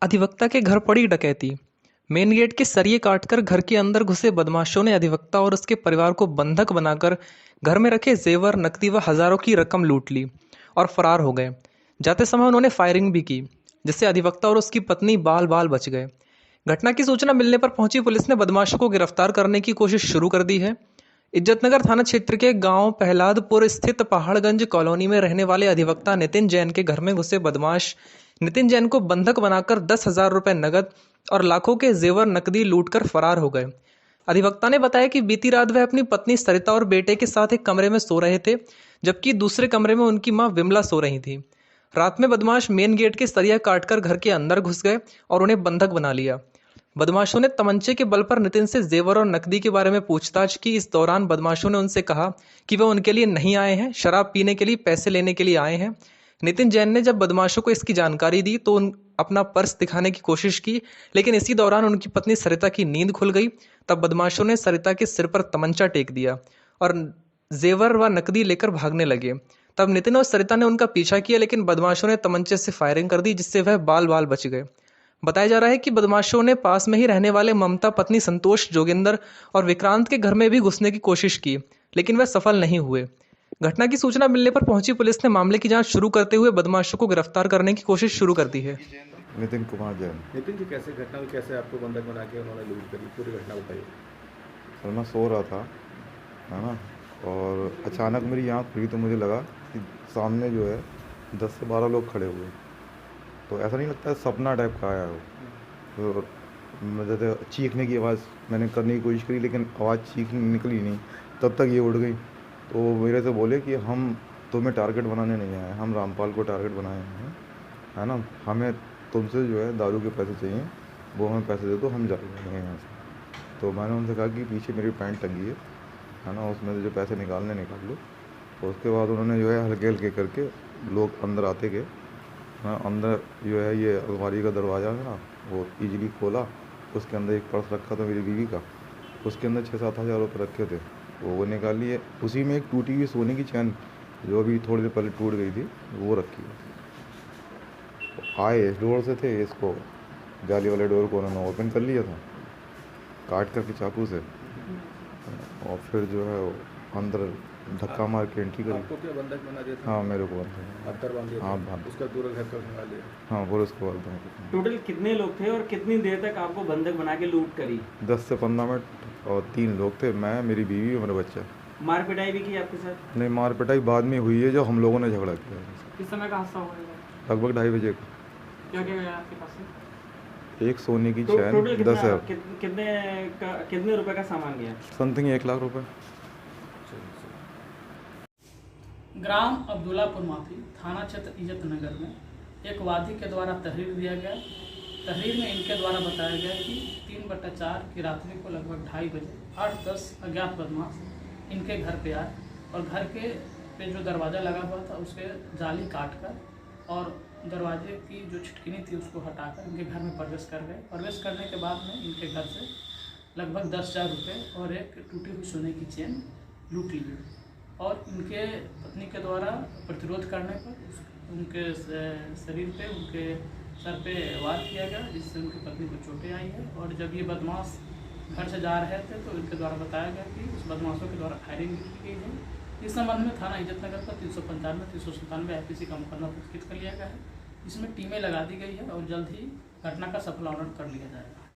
अधिवक्ता के घर पड़ी डकैती। मेन गेट के सरिये काटकर घर के अंदर घुसे बदमाशों ने अधिवक्ता और उसके परिवार को बंधक बनाकर घर में रखे जेवर, नकदी व हजारों की रकम लूट ली और फरार हो गए। जाते समय उन्होंने फायरिंग भी की, जिससे अधिवक्ता और उसकी पत्नी बाल बाल बच गए। घटना की सूचना मिलने पर पहुंची पुलिस ने बदमाशों को गिरफ्तार करने की कोशिश शुरू कर दी है। इज्जतनगर थाना क्षेत्र के गांव प्रहलादपुर स्थित पहाड़गंज कॉलोनी में रहने वाले अधिवक्ता नितिन जैन के घर में घुसे बदमाश नितिन जैन को बंधक बनाकर 10,000 रुपए नगद और लाखों के जेवर नकदी लूटकर फरार हो गए। अधिवक्ता ने बताया कि बीती रात वह अपनी पत्नी सरिता और बेटे के साथ एक कमरे में सो रहे थे, जबकि दूसरे कमरे में उनकी मां विमला सो रही थी। रात में बदमाश मेन गेट के सरिया काटकर घर के अंदर घुस गए और उन्हें बंधक बना लिया। बदमाशों ने तमंचे के बल पर नितिन से जेवर और नकदी के बारे में पूछताछ की। इस दौरान बदमाशों ने उनसे कहा कि वह उनके लिए नहीं आए हैं, शराब पीने के लिए पैसे लेने के लिए आए हैं। नितिन जैन ने जब बदमाशों को इसकी जानकारी दी तो अपना पर्स दिखाने की कोशिश की, लेकिन इसी दौरान उनकी पत्नी सरिता की नींद खुल गई। तब बदमाशों ने सरिता के सिर पर तमंचा टेक दिया और जेवर व नकदी लेकर भागने लगे। तब नितिन और सरिता ने उनका पीछा किया, लेकिन बदमाशों ने तमंचे से फायरिंग कर दी, जिससे वह बाल बाल बच गए। बताया जा रहा है कि बदमाशों ने पास में ही रहने वाले ममता, पत्नी संतोष, जोगिंदर और विक्रांत के घर में भी घुसने की कोशिश की, लेकिन वह सफल नहीं हुए। घटना की सूचना मिलने पर पहुंची पुलिस ने मामले की जांच शुरू करते हुए बदमाशों को गिरफ्तार करने की कोशिश शुरू कर दी है। नितिन कुमार जैन। नितिन जी, कैसे घटना हुई, कैसे आपको बंधक बना के उन्होंने लूट करी, पूरी घटना बताइए। सर मैं सो रहा था, है ना, और अचानक मेरी आँख खुली तो मुझे लगा कि सामने जो है 10 से 12 लोग खड़े हुए। तो ऐसा नहीं लगता है सपना टाइप का आया हो। तो जैसे चीखने की आवाज़ मैंने करने की कोशिश करी, लेकिन आवाज़ चीखने निकली नहीं। तब तक ये उड़ गई। तो मेरे से बोले कि हम तुम्हें टारगेट बनाने नहीं आए, हम रामपाल को टारगेट बनाए हैं, है ना, हमें तुमसे जो है दारू के पैसे चाहिए, वो हमें पैसे दे दो, हम जा जाएंगे यहाँ से। तो मैंने उनसे कहा कि पीछे मेरी पैंट टंगी है ना, उसमें से जो पैसे निकालने निकाल लो। तो उसके बाद उन्होंने जो है हल्के हल्के करके लोग अंदर आते गए। हाँ, अंदर जो है ये अलमारी का दरवाज़ा है ना, वो ईजिली खोला। उसके अंदर एक पर्स रखा था मेरी बीवी का, उसके अंदर 6-7 हज़ार रुपये रखे थे, वो निकाल लिए। उसी में एक टूटी हुई सोने की चैन, जो अभी थोड़ी देर पहले टूट गई थी, वो रखी। आए इस डोर से थे, इसको जाली वाले डोर को उन्होंने ओपन कर लिया था काट करके चाकू से, और फिर जो है वो अंदर धक्का मार के एंट्री करी। आपको क्या बंधक बना दिया था? हाँ, मेरे को बंधक। अंदर बांध दिया? हाँ, बांध। उसका पूरा घर का भंगा लिया? हाँ, पूरा उसको बांध। टोटल कितने लोग थे और कितनी देर तक आपको बंधक बना के लूट करी? 10 से 15 मिनट, और 3 लोग थे, मैं, मेरी बीवी और मेरा बच्चा। मार पिटाई भी की आपके साथ? नहीं, मार पिटाई बाद में हुई है, जो हम लोगों ने झगड़ा किया। किस समय का हादसा हुआ है? लगभग 2:30 बजे का। क्या क्या गया आपके पास से? एक सोने की चैन, टोटल 10,000, कितने रुपए का सामान गया? समथिंग 1 लाख रुपए। ग्राम अब्दुल्लापुर माफी थाना क्षेत्र इज्जतनगर में एक वादी के द्वारा तहरीर दिया गया। तहरीर में इनके द्वारा बताया गया कि 3/4 की रात्रि को लगभग 2:30 बजे 8-10 अज्ञात बदमाश इनके घर पे आए और घर के पे जो दरवाज़ा लगा हुआ था उसके जाली काटकर और दरवाजे की जो छिटकिनी थी उसको हटाकर इनके घर में प्रवेश कर गए। प्रवेश करने के बाद में इनके घर से लगभग 10,000 रुपये और एक टूटी हुई सोने की चेन लूट ली गई। और इनके पत्नी के द्वारा प्रतिरोध करने पर उनके शरीर पे, उनके सर पे वार किया गया, जिससे उनकी पत्नी को चोटें आई है। और जब ये बदमाश घर से जा रहे थे तो इनके द्वारा बताया गया कि उस बदमाशों के द्वारा फायरिंग भी की गई है। इस संबंध में थाना इज्जतनगर पर 395-397 IPC का मुकदमा पंजीकृत कर लिया गया है। इसमें टीमें लगा दी गई है और जल्द ही घटना का सफल अनावरण कर लिया जाएगा।